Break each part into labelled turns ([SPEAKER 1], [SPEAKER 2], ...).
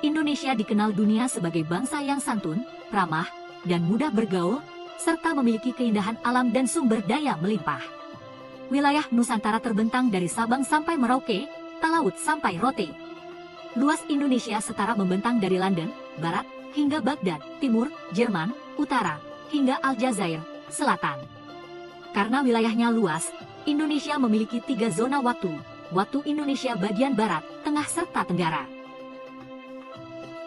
[SPEAKER 1] Indonesia dikenal dunia sebagai bangsa yang santun, ramah, dan mudah bergaul, serta memiliki keindahan alam dan sumber daya melimpah. Wilayah Nusantara terbentang dari Sabang sampai Merauke, Talaut sampai Rote. Luas Indonesia setara membentang dari London, barat, hingga Baghdad, timur, Jerman, utara, hingga Aljazair, selatan. Karena wilayahnya luas, Indonesia memiliki 3 zona waktu Indonesia bagian barat, tengah, serta tenggara.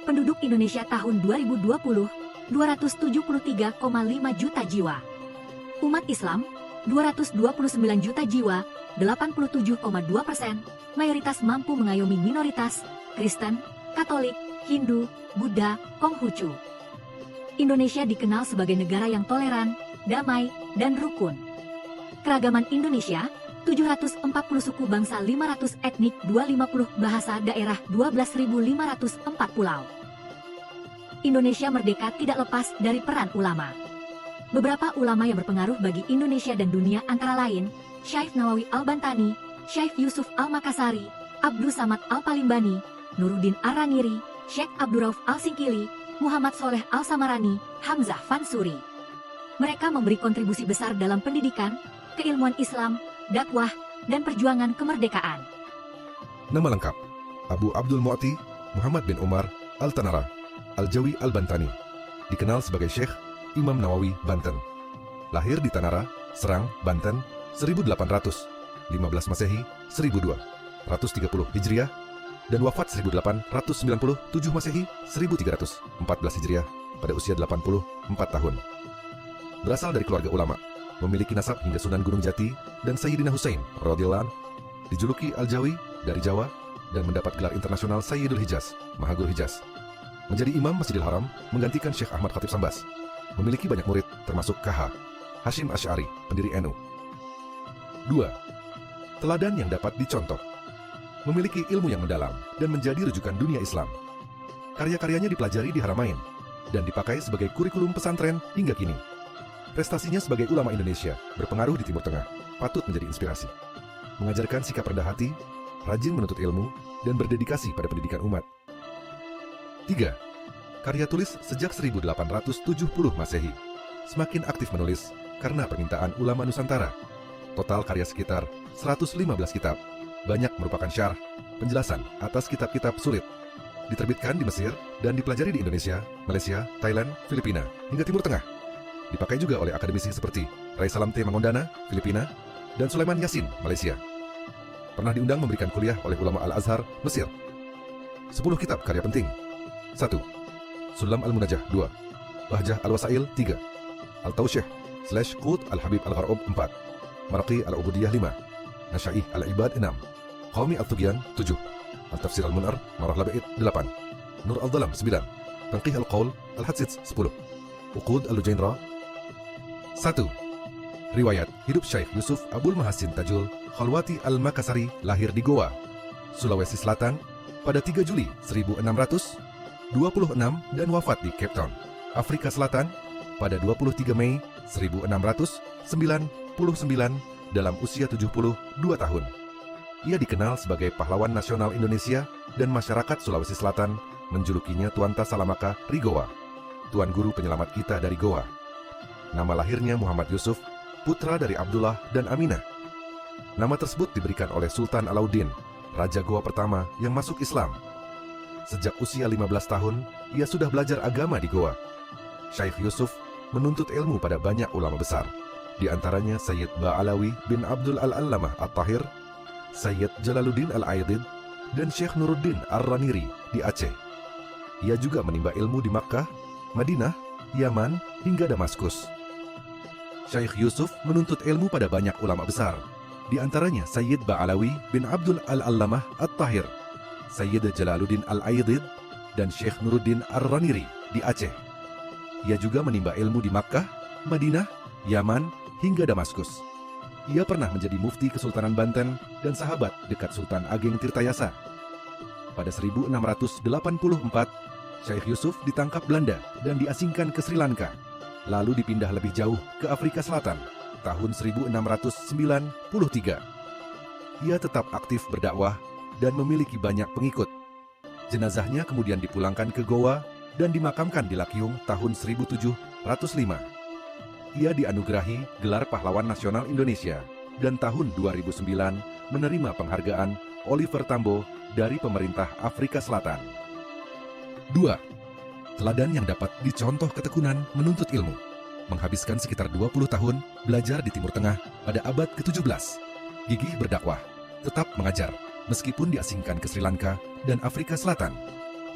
[SPEAKER 1] Penduduk Indonesia tahun 2020, 273,5 juta jiwa. Umat Islam, 229 juta jiwa, 87,2%, mayoritas mampu mengayomi minoritas, Kristen, Katolik, Hindu, Buddha, Konghucu. Indonesia dikenal sebagai negara yang toleran, damai, dan rukun. Keragaman Indonesia, 740 suku bangsa, 500 etnik, 250 bahasa daerah, 12.504 pulau. Indonesia merdeka tidak lepas dari peran ulama. Beberapa ulama yang berpengaruh bagi Indonesia dan dunia antara lain, Syekh Nawawi Al-Bantani, Syekh Yusuf Al-Makassari, Abdul Samad Al-Palimbani, Nuruddin Ar-Raniri, Syekh Abdurrauf Al-Singkili, Muhammad Soleh Al-Samarani, Hamzah Fansuri. Mereka memberi kontribusi besar dalam pendidikan, keilmuan Islam, dakwah, dan perjuangan kemerdekaan.
[SPEAKER 2] Nama lengkap: Abu Abdul Mu'ti Muhammad bin Umar Al-Tanara Al-Jawi Al-Bantani, dikenal sebagai Syekh Imam Nawawi, Banten. Lahir di Tanara, Serang, Banten, 1800, 15 Masehi, 1230 Hijriah, dan wafat 1897 Masehi, 1314 Hijriah, pada usia 84 tahun. Berasal dari keluarga ulama, memiliki nasab hingga Sunan Gunung Jati dan Sayyidina Husain radhiyallahu anhu, dijuluki Al-Jawi dari Jawa, dan mendapat gelar internasional Sayyidul Hijaz, Mahaguru Hijaz. Menjadi imam Masjidil Haram menggantikan Syekh Ahmad Khatib Sambas. Memiliki banyak murid termasuk KH Hashim Asy'ari, pendiri NU. 2. Teladan yang dapat dicontoh. Memiliki ilmu yang mendalam dan menjadi rujukan dunia Islam. Karya-karyanya dipelajari di Haramain dan dipakai sebagai kurikulum pesantren hingga kini. Prestasinya sebagai ulama Indonesia berpengaruh di Timur Tengah, patut menjadi inspirasi. Mengajarkan sikap rendah hati, rajin menuntut ilmu, dan berdedikasi pada pendidikan umat. 3. Karya tulis sejak 1870 Masehi. Semakin aktif menulis karena permintaan ulama Nusantara. Total karya sekitar 115 kitab. Banyak merupakan syarah, penjelasan atas kitab-kitab sulit. Diterbitkan di Mesir dan dipelajari di Indonesia, Malaysia, Thailand, Filipina, hingga Timur Tengah. Dipakai juga oleh akademisi seperti Rai Salam T. Mangondana, Filipina, dan Sulaiman Yasin, Malaysia. Pernah diundang memberikan kuliah oleh ulama Al-Azhar, Mesir. 10 kitab karya penting. 1. Sulam Al-Munajah 2. Bahjah Al-Wasail 3. Al-Tawsyih / Qut Al-Habib Al-Gharub 4. Maraqi Al-Ubudiyah 5. Nasya'ih Al-Ibad 6. Qawmi Al-Tughyan 7. Al-Tafsir Al-Munar Marah Laba'id 8. Nur Al-Dhalam 9. Tanqih Al-Qawl Al-Hadsits 10. Uqud Al-Lujainra. 1. Riwayat hidup Syekh Yusuf Abul Mahasin Tajul Khalwati Al-Makassari, lahir di Goa, Sulawesi Selatan pada 3 Juli 1626 dan wafat di Cape Town, Afrika Selatan pada 23 Mei 1699 dalam usia 72 tahun. Ia dikenal sebagai pahlawan nasional Indonesia dan masyarakat Sulawesi Selatan menjulukinya Tuanta Salamaka Rigowa, Tuan Guru penyelamat kita dari Goa. Nama lahirnya Muhammad Yusuf, putra dari Abdullah dan Aminah. Nama tersebut diberikan oleh Sultan Alauddin, Raja Goa pertama yang masuk Islam. Sejak usia 15 tahun, ia sudah belajar agama di Goa. Syekh Yusuf menuntut ilmu pada banyak ulama besar, di antaranya Sayyid Ba'alawi bin Abdul Al-Allamah At-Tahir, Sayyid Jalaluddin Al-Aidid, dan Syekh Nuruddin Ar-Raniri di Aceh. Ia juga menimba ilmu di Makkah, Madinah, Yaman, hingga Damaskus. Syekh Yusuf menuntut ilmu pada banyak ulama besar, di antaranya Sayyid Ba'alawi bin Abdul Al-Allamah At-Tahir, Sayyid Jalaluddin Al-Aidid, dan Syekh Nuruddin Ar-Raniri di Aceh. Ia juga menimba ilmu di Makkah, Madinah, Yaman, hingga Damaskus. Ia pernah menjadi mufti Kesultanan Banten dan sahabat dekat Sultan Ageng Tirtayasa. Pada 1684, Syekh Yusuf ditangkap Belanda dan diasingkan ke Sri Lanka, lalu dipindah lebih jauh ke Afrika Selatan tahun 1693. Ia tetap aktif berdakwah dan memiliki banyak pengikut. Jenazahnya kemudian dipulangkan ke Goa dan dimakamkan di Lakyung tahun 1705. Ia dianugerahi gelar Pahlawan Nasional Indonesia dan tahun 2009 menerima penghargaan Oliver Tambo dari pemerintah Afrika Selatan. 2. Teladan yang dapat dicontoh ketekunan menuntut ilmu. Menghabiskan sekitar 20 tahun belajar di Timur Tengah pada abad ke-17. Gigih berdakwah, tetap mengajar, meskipun diasingkan ke Sri Lanka dan Afrika Selatan.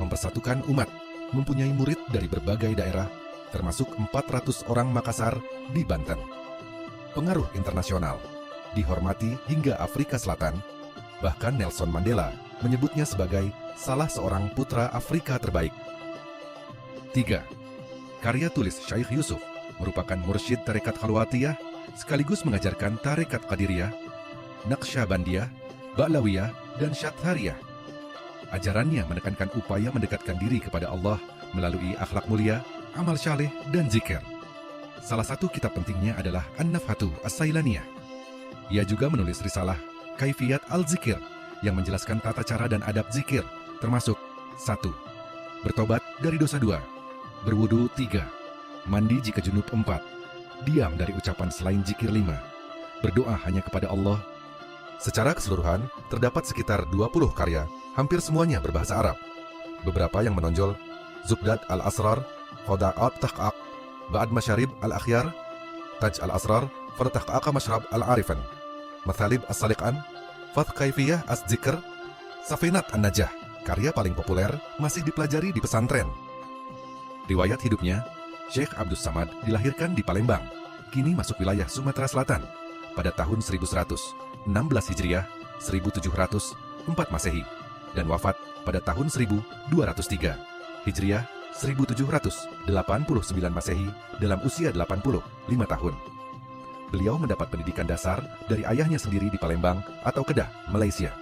[SPEAKER 2] Mempersatukan umat, mempunyai murid dari berbagai daerah, termasuk 400 orang Makassar di Banten. Pengaruh internasional, dihormati hingga Afrika Selatan, bahkan Nelson Mandela menyebutnya sebagai salah seorang putra Afrika terbaik. 3. Karya tulis Syekh Yusuf merupakan mursyid tarekat Khalwatiyah sekaligus mengajarkan tarekat Qadiriyah, Naqsyabandiyah, Ba'lawiyah, dan Syadhariyah. Ajarannya menekankan upaya mendekatkan diri kepada Allah melalui akhlak mulia, amal syaleh, dan zikir. Salah satu kitab pentingnya adalah An-Nafhatu As-Sailaniyah. Ia juga menulis risalah Kaifiyat Al-Zikir yang menjelaskan tata cara dan adab zikir, termasuk 1. Bertobat dari dosa 2, berwudu 3, mandi jika junub 4, diam dari ucapan selain zikir 5, berdoa hanya kepada Allah. Secara keseluruhan, terdapat sekitar 20 karya, hampir semuanya berbahasa Arab. Beberapa yang menonjol, Zubdat Al-Asrar, Qoda'at Taq'aq, Ba'ad Masyarib Al-Akhyar, Taj Al-Asrar, Fartaq'aqa Mashrab Al-Arifan, Mathalib As-Saliqan, Fath Kaifiyah As-Zikr, Safinat An-Najah. Karya paling populer masih dipelajari di pesantren. Riwayat hidupnya, Syekh Abdus Samad dilahirkan di Palembang, kini masuk wilayah Sumatera Selatan, pada tahun 1116 Hijriah, 1704 Masehi, dan wafat pada tahun 1203 Hijriah, 1789 Masehi dalam usia 85 tahun. Beliau mendapat pendidikan dasar dari ayahnya sendiri di Palembang atau Kedah, Malaysia.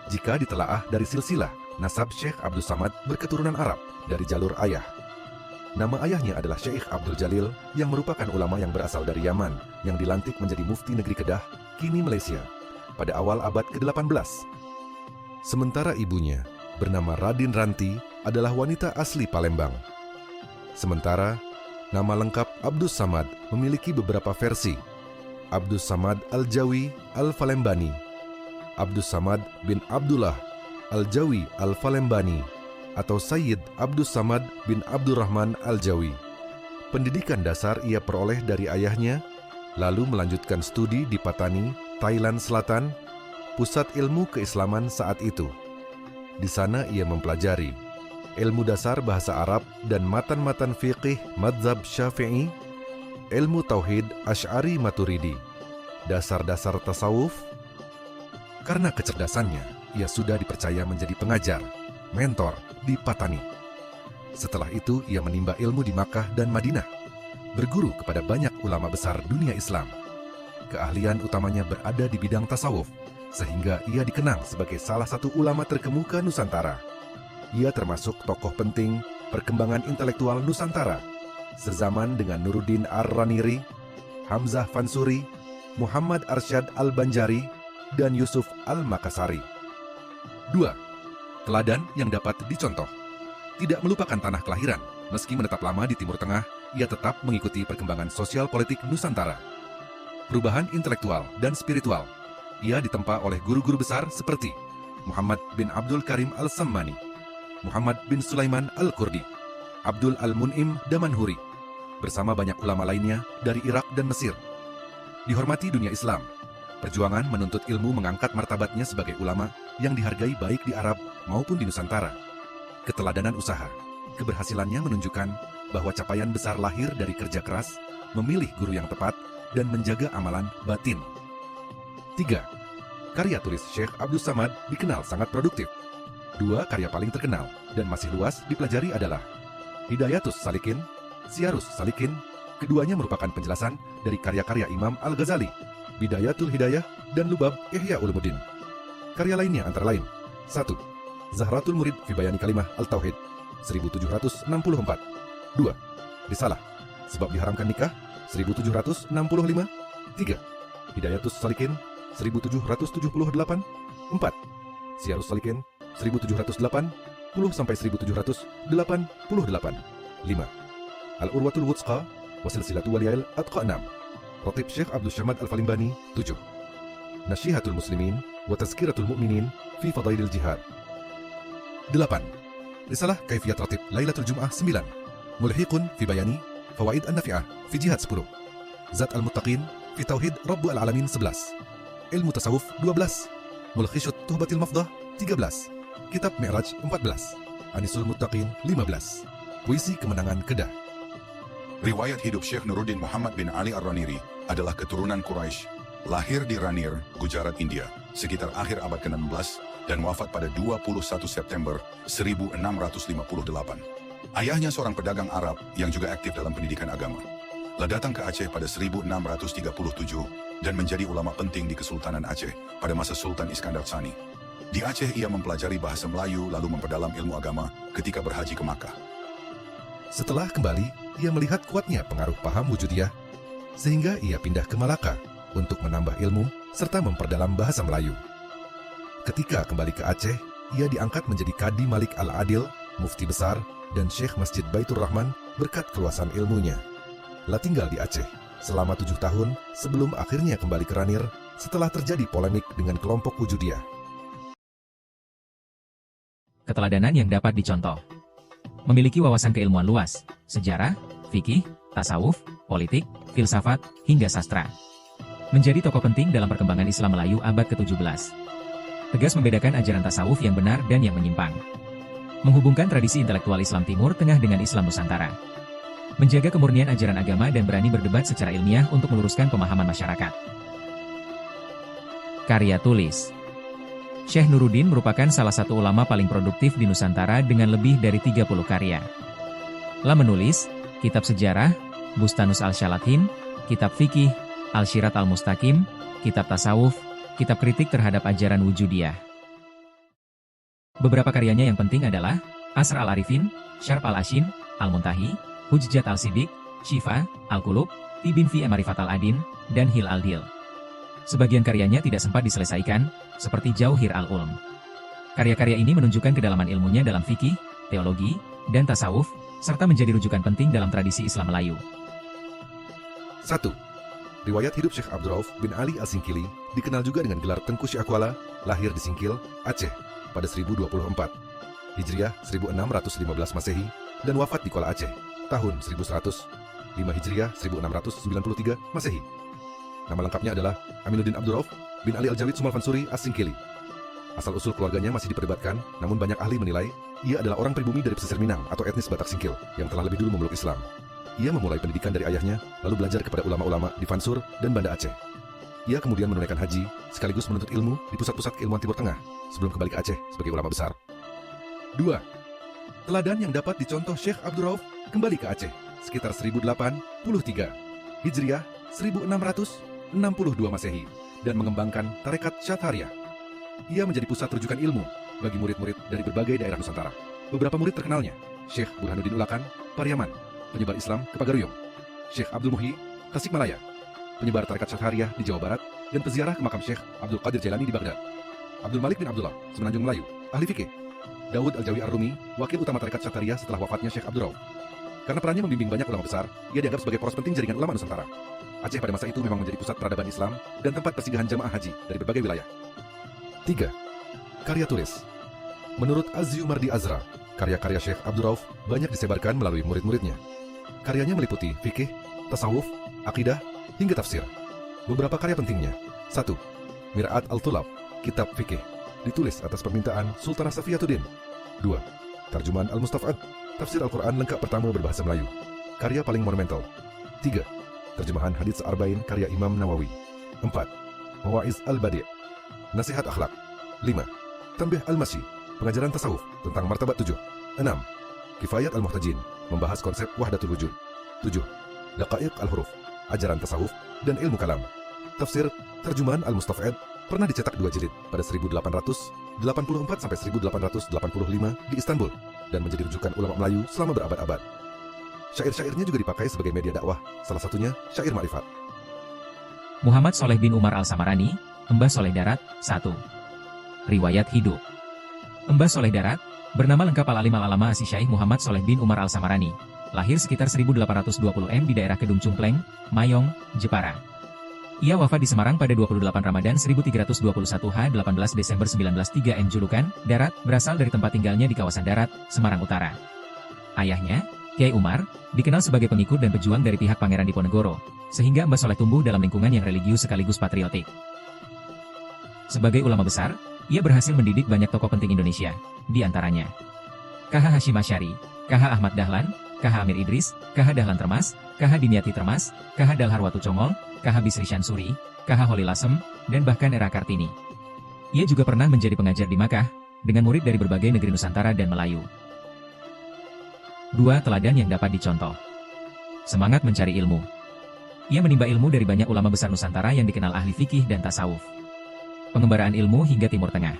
[SPEAKER 2] Jika ditelaah dari silsilah, nasab Syekh Abdus Samad berketurunan Arab dari jalur ayah. Nama ayahnya adalah Syekh Abdul Jalil yang merupakan ulama yang berasal dari Yaman yang dilantik menjadi mufti negeri Kedah, kini Malaysia, pada awal abad ke-18. Sementara ibunya, bernama Radin Ranti, adalah wanita asli Palembang. Sementara, nama lengkap Abdus Samad memiliki beberapa versi. Abdus Samad Al-Jawi Al-Falembani, Abdus Samad bin Abdullah Al-Jawi Al-Falembani, atau Sayyid Abdus Samad bin Abdurrahman Al-Jawi. Pendidikan dasar ia peroleh dari ayahnya, lalu melanjutkan studi di Patani, Thailand Selatan, pusat ilmu keislaman saat itu. Di sana ia mempelajari ilmu dasar bahasa Arab dan matan-matan fiqih madzhab Syafi'i, ilmu tauhid Asy'ari Maturidi, dasar-dasar tasawuf. Karena kecerdasannya, ia sudah dipercaya menjadi pengajar, mentor di Patani. Setelah itu, ia menimba ilmu di Makkah dan Madinah, berguru kepada banyak ulama besar dunia Islam. Keahlian utamanya berada di bidang tasawuf, sehingga ia dikenang sebagai salah satu ulama terkemuka Nusantara. Ia termasuk tokoh penting perkembangan intelektual Nusantara, sezaman dengan Nuruddin Ar-Raniri, Hamzah Fansuri, Muhammad Arsyad Al-Banjari, dan Yusuf Al-Makassari. 2. Teladan yang dapat dicontoh. Tidak melupakan tanah kelahiran, meski menetap lama di Timur Tengah, ia tetap mengikuti perkembangan sosial politik Nusantara. Perubahan intelektual dan spiritual, ia ditempa oleh guru-guru besar seperti Muhammad bin Abdul Karim Al-Sammani, Muhammad bin Sulaiman Al-Kurdi, Abdul Al-Mun'im Damanhuri, bersama banyak ulama lainnya dari Irak dan Mesir. Dihormati dunia Islam, perjuangan menuntut ilmu mengangkat martabatnya sebagai ulama yang dihargai baik di Arab maupun di Nusantara. Keteladanan usaha, keberhasilannya menunjukkan bahwa capaian besar lahir dari kerja keras, memilih guru yang tepat, dan menjaga amalan batin. 3. Karya tulis Syekh Abdus Samad dikenal sangat produktif. 2 karya paling terkenal dan masih luas dipelajari adalah Hidayatus Salikin, Siyarus Salikin. Keduanya merupakan penjelasan dari karya-karya Imam Al-Ghazali, Bidayatul Hidayah, dan Lubab Ihya Ulumuddin. Karya lainnya antara lain: 1. Zahratul Murid fi Bayani Kalimah Al-Tauhid, 1764. 2. Risalah Sebab Diharamkan Nikah, 1765. 3. Hidayatus Salikin, 1778. 4. Siyarus Salikin, 1708. 1788. 5. Al-Urwatul Wuthqa wa Silsilatu Waliyail Atqa 6. Ratib Syekh Abdul Syamad Al-Falimbani 7. Nasyihatul Muslimin wa Tazkiratul Mu'minin fi Fadailil Jihad 8. Risalah Kaifiyat Ratib Lailatul Jum'ah 9. Mulhiqun fi Bayani Fawaid An-Nafi'ah fi Jihad 10. Zat Al-Muttaqin fi Tauhid Rabbul Alamin 11. Ilmu Tasawuf 12. Mulkhishut Tuhbatil Mafdah 13. Kitab Mi'raj 14. Anisul Muttaqin 15. Puisi Kemenangan Kedah.
[SPEAKER 3] Riwayat hidup Syekh Nuruddin Muhammad bin Ali Ar-Raniri adalah keturunan Quraisy, lahir di Ranir, Gujarat, India, sekitar akhir abad ke-16 dan wafat pada 21 September 1658. Ayahnya seorang pedagang Arab yang juga aktif dalam pendidikan agama. Datang ke Aceh pada 1637 dan menjadi ulama penting di Kesultanan Aceh pada masa Sultan Iskandar Tsani. Di Aceh ia mempelajari bahasa Melayu lalu memperdalam ilmu agama ketika berhaji ke Makkah.
[SPEAKER 2] Setelah kembali, ia melihat kuatnya pengaruh paham wujudiyah, sehingga ia pindah ke Malaka untuk menambah ilmu serta memperdalam bahasa Melayu. Ketika kembali ke Aceh, ia diangkat menjadi Kadi Malik Al-Adil, Mufti Besar, dan Syekh Masjid Baitur Rahman berkat keluasan ilmunya. Tinggal di Aceh selama 7 tahun sebelum akhirnya kembali ke Ranir setelah terjadi polemik dengan kelompok wujudiyah.
[SPEAKER 4] Keteladanan yang dapat dicontoh. Memiliki wawasan keilmuan luas, sejarah, fikih, tasawuf, politik, filsafat, hingga sastra. Menjadi tokoh penting dalam perkembangan Islam Melayu abad ke-17. Tegas membedakan ajaran tasawuf yang benar dan yang menyimpang. Menghubungkan tradisi intelektual Islam Timur Tengah dengan Islam Nusantara. Menjaga kemurnian ajaran agama dan berani berdebat secara ilmiah untuk meluruskan pemahaman masyarakat. Karya tulis. Syekh Nuruddin merupakan salah satu ulama paling produktif di Nusantara dengan lebih dari 30 karya. Menulis, kitab sejarah, Bustanus Al-Shalathin, kitab fikih, Al-Syirat Al-Mustaqim, kitab tasawuf, kitab kritik terhadap ajaran wujudiyah. Beberapa karyanya yang penting adalah Asr Al-Arifin, Syarf Al-Ashin, Al-Muntahi, Hujjat Al-Sidik, Syifa, Al-Qulub, Tibin fi Ma'rifatil Al-Adin, dan Hil Al-Dil. Sebagian karyanya tidak sempat diselesaikan, seperti Jauhir Al-Ulum. Karya-karya ini menunjukkan kedalaman ilmunya dalam fikih, teologi, dan tasawuf, serta menjadi rujukan penting dalam tradisi Islam Melayu.
[SPEAKER 2] 1. Riwayat hidup Syekh Abdul Rauf bin Ali Al-Singkili, dikenal juga dengan gelar Tengku Syakwala, lahir di Singkil, Aceh, pada 1024. Hijriah 1615 Masehi, dan wafat di Kuala Aceh, tahun 1100. 5 Hijriah 1693 Masehi. Nama lengkapnya adalah Aminuddin Abdul Rauf bin Ali Al-Jawid Sumalfansuri As-Singkili. Asal-usul keluarganya masih diperdebatkan, namun banyak ahli menilai ia adalah orang pribumi dari pesisir Minang atau etnis Batak Singkil yang telah lebih dulu memeluk Islam. Ia memulai pendidikan dari ayahnya, lalu belajar kepada ulama-ulama di Fansur dan Banda Aceh. Ia kemudian menunaikan haji, sekaligus menuntut ilmu di pusat-pusat keilmuan Timur Tengah, sebelum kembali ke Aceh sebagai ulama besar. 2. Teladan yang dapat dicontoh Syekh Abdul Rauf kembali ke Aceh, sekitar 1083, Hijriah 1662 Masehi, dan mengembangkan tarekat Syathariyah. Ia menjadi pusat rujukan ilmu bagi murid-murid dari berbagai daerah Nusantara. Beberapa murid terkenalnya, Syekh Burhanuddin Ulakan, Pariaman, penyebar Islam ke Pagaruyung, Syekh Abdul Muhyi, Tasikmalaya, penyebar tarekat Syathariyah di Jawa Barat, dan peziarah ke makam Syekh Abdul Qadir Jailani di Baghdad. Abdul Malik bin Abdullah, Semenanjung Melayu, ahli fikih. Daud Al-Jawi Ar-Rumi, wakil utama tarekat Syathariyah setelah wafatnya Syekh Abdul Rauf. Karena perannya membimbing banyak ulama besar, ia dianggap sebagai poros penting jaringan ulama Nusantara. Aceh pada masa itu memang menjadi pusat peradaban Islam dan tempat persinggahan jamaah haji dari berbagai wilayah. 3. Karya tulis. Menurut Az-Zumardi Azra, karya-karya Syekh Abdul Rauf banyak disebarkan melalui murid-muridnya. Karyanya meliputi fikih, tasawuf, akidah, hingga tafsir. Beberapa karya pentingnya. 1. Mir'at Al-Tulab, kitab fikih, ditulis atas permintaan Sultanah Safiyatuddin. 2. Tarjuman Al-Mustaf'ad, tafsir Al-Quran lengkap pertama berbahasa Melayu, karya paling monumental. 3. Terjemahan Hadits Arba'in karya Imam Nawawi. 4. Mawa'iz Al-Badi', nasihat akhlak. 5. Tanbih Al-Masyi, pengajaran tasawuf tentang martabat 7. 6. Kifayat Al-Muhtajin, membahas konsep wahdatul wujud. 7. Daqaiq Al-Huruf, ajaran tasawuf dan ilmu kalam. Tafsir Terjemahan Al-Mustaf'ad pernah dicetak 2 jilid pada 1884-1885 di Istanbul dan menjadi rujukan ulama Melayu selama berabad-abad. Syair-syairnya juga dipakai sebagai media dakwah, salah satunya syair ma'rifat.
[SPEAKER 4] Muhammad Soleh bin Umar Al-Samarani, Mbah Soleh Darat, 1. Riwayat hidup. Mbah Soleh Darat, Bernama lengkap Al-Alim Al-Alama Asy-Syaikh Muhammad Sholeh bin Umar Al-Samarani, lahir sekitar 1820 M di daerah Kedung Cumpleng, Mayong, Jepara. Ia wafat di Semarang pada 28 Ramadan 1321 H 18 Desember 1903 M. Julukan, darat, berasal dari tempat tinggalnya di kawasan darat, Semarang Utara. Ayahnya, Kyai Umar, dikenal sebagai pengikut dan pejuang dari pihak Pangeran Diponegoro, sehingga Mbah Sholeh tumbuh dalam lingkungan yang religius sekaligus patriotik. Sebagai ulama besar, ia berhasil mendidik banyak tokoh penting Indonesia, di antaranya KH Hashim Asy'ari, KH Ahmad Dahlan, KH Amir Idris, KH Dahlan Termas, KH Dimyati Termas, KH Dalharwatu Congol, KH Bisri Syansuri, KH Holi Lasem, dan bahkan Era Kartini. Ia juga pernah menjadi pengajar di Makkah, dengan murid dari berbagai negeri Nusantara dan Melayu. 2 teladan yang dapat dicontoh. Semangat mencari ilmu. Ia menimba ilmu dari banyak ulama besar Nusantara yang dikenal ahli fikih dan tasawuf. Pengembaraan ilmu hingga Timur Tengah.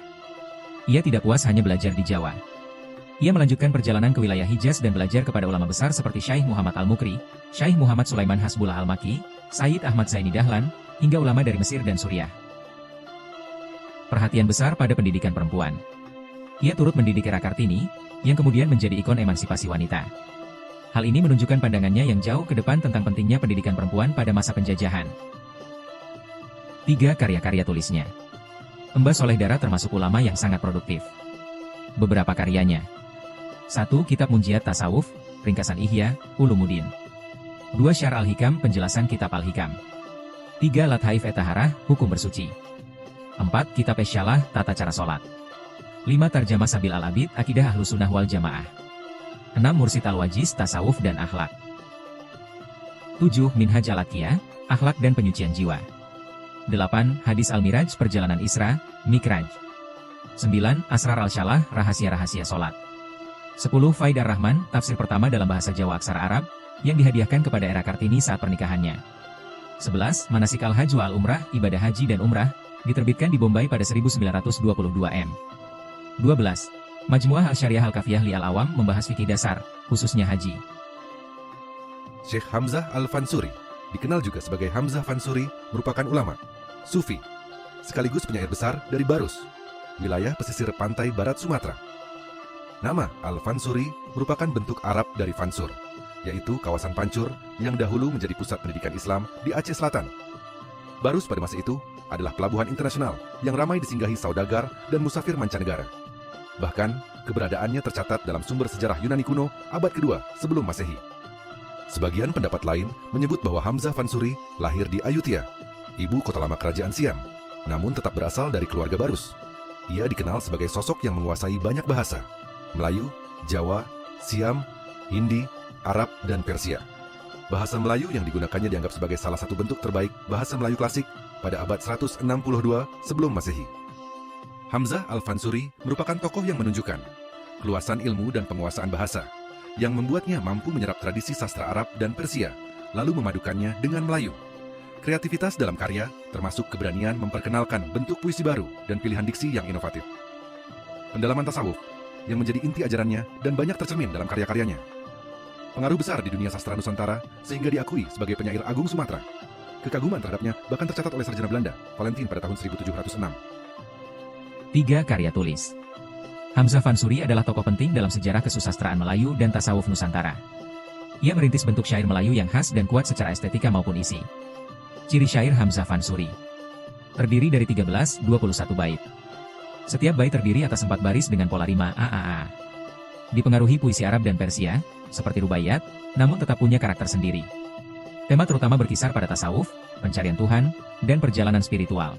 [SPEAKER 4] Ia tidak puas hanya belajar di Jawa. Ia melanjutkan perjalanan ke wilayah Hijaz dan belajar kepada ulama besar seperti Syaikh Muhammad Al-Mukri, Syaikh Muhammad Sulaiman Hasbullah Al-Maki, Sayyid Ahmad Zaini Dahlan, hingga ulama dari Mesir dan Suriah. Perhatian besar pada pendidikan perempuan. Ia turut mendidik Era Kartini, yang kemudian menjadi ikon emansipasi wanita. Hal ini menunjukkan pandangannya yang jauh ke depan tentang pentingnya pendidikan perempuan pada masa penjajahan. 3 karya-karya tulisnya. Mbah Sholeh Dara termasuk ulama yang sangat produktif. Beberapa karyanya. 1 Kitab Munjiat Tasawuf, ringkasan Ihya, Ulumuddin. 2 Syarh Al-Hikam, penjelasan Kitab Al-Hikam. 3 Lathaif et-Taharah, hukum bersuci. 4 Kitab Esyalah, tata cara sholat. 5 Tarjamah Sabil Al-Abid, Akidah Ahlus Sunnah wal Jamaah. 6 Mursid Al-Wajiz, tasawuf dan akhlak. 7 Minhaj Al-Atqiyah, akhlak dan penyucian jiwa. 8 Hadis Al-Miraj, perjalanan Isra, Mikraj. 9 Asrar Al-Syalah, rahasia-rahasia sholat. 10 Faid Ar-Rahman, tafsir pertama dalam bahasa Jawa aksara Arab, yang dihadiahkan kepada Era Kartini saat pernikahannya. 11 Manasik Al-Hajj wa Al-Umrah, ibadah haji dan umrah, diterbitkan di Bombay pada 1922 M. 12 Majmu'ah Al-Syariah Al-Kafiyah li Al-Awam, membahas fikih dasar, khususnya haji.
[SPEAKER 2] Syekh Hamzah Al-Fansuri, dikenal juga sebagai Hamzah Fansuri, merupakan ulama, sufi, sekaligus penyair besar dari Barus, wilayah pesisir pantai barat Sumatera. Nama Al-Fansuri merupakan bentuk Arab dari Fansur, yaitu kawasan Pancur yang dahulu menjadi pusat pendidikan Islam di Aceh Selatan. Barus pada masa itu adalah pelabuhan internasional yang ramai disinggahi saudagar dan musafir mancanegara. Bahkan, keberadaannya tercatat dalam sumber sejarah Yunani kuno abad kedua sebelum Masehi. Sebagian pendapat lain menyebut bahwa Hamzah Fansuri lahir di Ayutthaya, ibu kota lama kerajaan Siam, namun tetap berasal dari keluarga Barus. Ia dikenal sebagai sosok yang menguasai banyak bahasa, Melayu, Jawa, Siam, Hindi, Arab, dan Persia. Bahasa Melayu yang digunakannya dianggap sebagai salah satu bentuk terbaik bahasa Melayu klasik pada abad 162 sebelum Masehi. Hamzah Al-Fansuri merupakan tokoh yang menunjukkan keluasan ilmu dan penguasaan bahasa, yang membuatnya mampu menyerap tradisi sastra Arab dan Persia, lalu memadukannya dengan Melayu. Kreativitas dalam karya termasuk keberanian memperkenalkan bentuk puisi baru dan pilihan diksi yang inovatif. Pendalaman tasawuf yang menjadi inti ajarannya dan banyak tercermin dalam karya-karyanya. Pengaruh besar di dunia sastra Nusantara sehingga diakui sebagai penyair agung Sumatera. Kekaguman terhadapnya bahkan tercatat oleh sarjana Belanda, Valentin pada tahun 1706.
[SPEAKER 4] 3 karya tulis. Hamzah Fansuri adalah tokoh penting dalam sejarah kesusastraan Melayu dan tasawuf Nusantara. Ia merintis bentuk syair Melayu yang khas dan kuat secara estetika maupun isi. Ciri syair Hamzah Fansuri terdiri dari 13-21 bait. Setiap bait terdiri atas 4 baris dengan pola rima AAA. Dipengaruhi puisi Arab dan Persia, seperti rubaiyat, namun tetap punya karakter sendiri. Tema terutama berkisar pada tasawuf, pencarian Tuhan, dan perjalanan spiritual.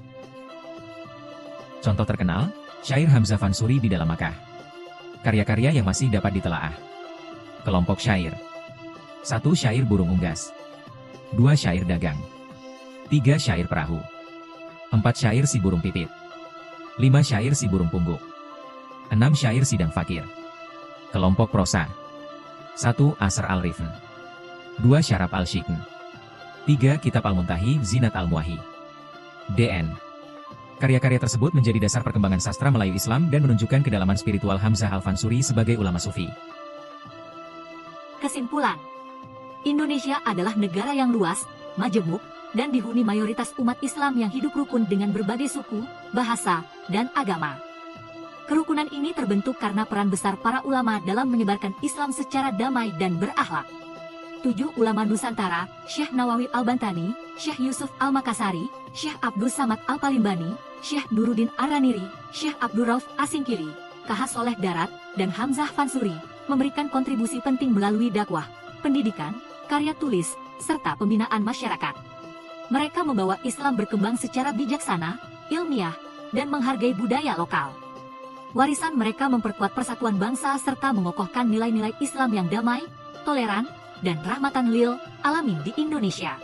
[SPEAKER 4] Contoh terkenal, syair Hamzah Fansuri di dalam Makkah. Karya-karya yang masih dapat ditelaah. Kelompok syair. 1 Syair burung unggas. 2 Syair dagang. 3 Syair perahu. 4 Syair si burung pipit. 5 Syair si burung pungguk. 6 Syair sidang fakir. Kelompok prosa. 1 Asr al-Rifn. 2 Syarab al-Shikn. 3 Kitab al-Muntahi, Zinat al-Muahi. DN. Karya-karya tersebut menjadi dasar perkembangan sastra Melayu Islam dan menunjukkan kedalaman spiritual Hamzah Al-Fansuri sebagai ulama sufi.
[SPEAKER 1] Kesimpulan, Indonesia adalah negara yang luas, majemuk, dan dihuni mayoritas umat Islam yang hidup rukun dengan berbagai suku, bahasa, dan agama. Kerukunan ini terbentuk karena peran besar para ulama dalam menyebarkan Islam secara damai dan berakhlak. 7 ulama Nusantara, Syekh Nawawi Al-Bantani, Syekh Yusuf Al-Makassari, Syekh Abdul Samad Al-Palimbani, Syekh Nuruddin Ar-Raniri, Syekh Abdul Rauf Asingkiri, K.H. Soleh Darat, dan Hamzah Fansuri, memberikan kontribusi penting melalui dakwah, pendidikan, karya tulis, serta pembinaan masyarakat. Mereka membawa Islam berkembang secara bijaksana, ilmiah, dan menghargai budaya lokal. Warisan mereka memperkuat persatuan bangsa serta mengokohkan nilai-nilai Islam yang damai, toleran, dan rahmatan lil alamin di Indonesia.